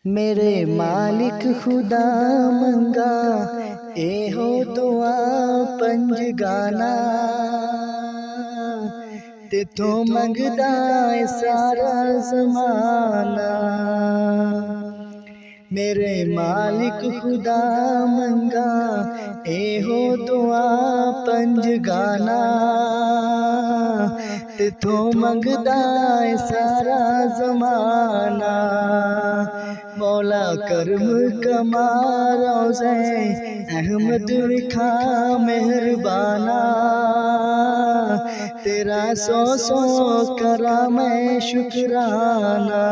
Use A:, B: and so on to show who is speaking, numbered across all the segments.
A: मेरे मालिक खुदा मंगा ए हो दुआ पंज गाना तेथों मंगदा है सारा ज़माना। मेरे मालिक खुदा मंगा ए हो दुआ पंज गाना तेथों मंगदा है सारा ज़माना। मौला करम कमारा अहमद विखा मेहरबाना तेरा सौ सौ करा मैं शुक्राना।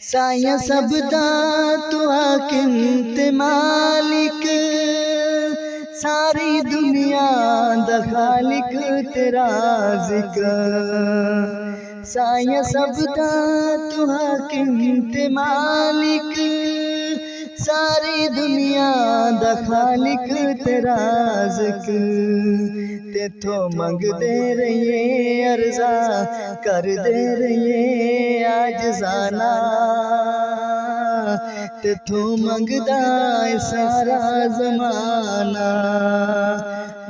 A: साया सबदा तू हाकिम ते मालिक सारी दुनिया दा खालिक तेरा जिक्र। साया सबदा तू हाकिम ते मालिक सारी दुनिया दा खालिक तेरा जिक्र। तेथों मंगदे रहिए अर्जा कर दे रहिए आज जाना तेथों मंगदा है सारा ज़माना।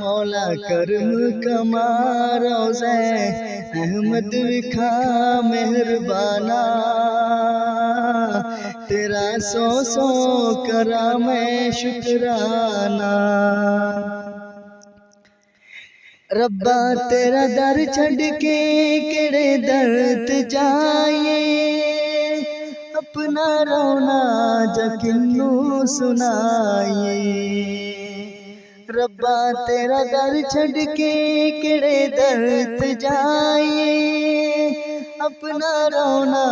A: मौला करम कमारा अहमद विखा मेहरबाना तेरा सौ सौ करा मैं शुक्राना। रब्बा तेरा दर छड़ के केड़े दर्द जाए अपना रोना जकिन्नू सुनाए। रब्बा तेरा दर छड़ के केड़े दर्द जाए अपना रोना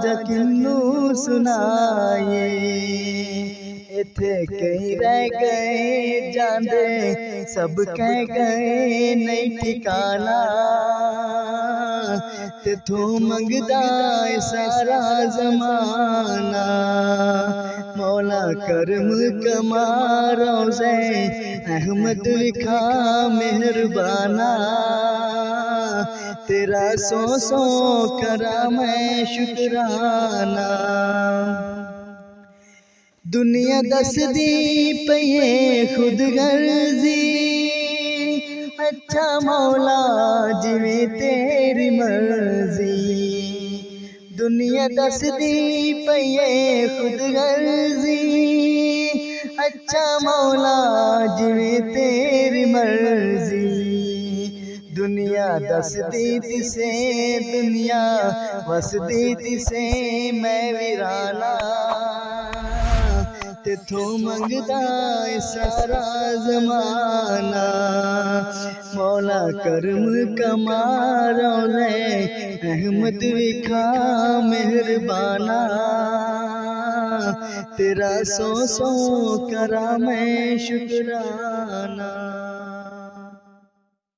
A: जकिन्नू सुनाए। इथे कई रह गए जांदे सब कह गए नहीं ठिकाना तेथों मंगदा है सारा ज़माना। मौला करम कमारा अहमद विखा मेहरबाना तेरा सौ सौ करा मैं शुक्राना। दुनिया दस दी पये खुद गर्जी अच्छा मौला जिवें तेरी मर्जी। दुनिया दस दी पये खुद गर्जी अच्छा मौला जिवें तेरी मर्जी। दुनिया दस दी तिसे दुनिया वस दी तिसे मैं वीराना तेथों मंगदा है सारा ज़माना। मौला करम कमारा अहमद विखा मेहरबाना तेरा सौ सौ करा मैं शुक्राना।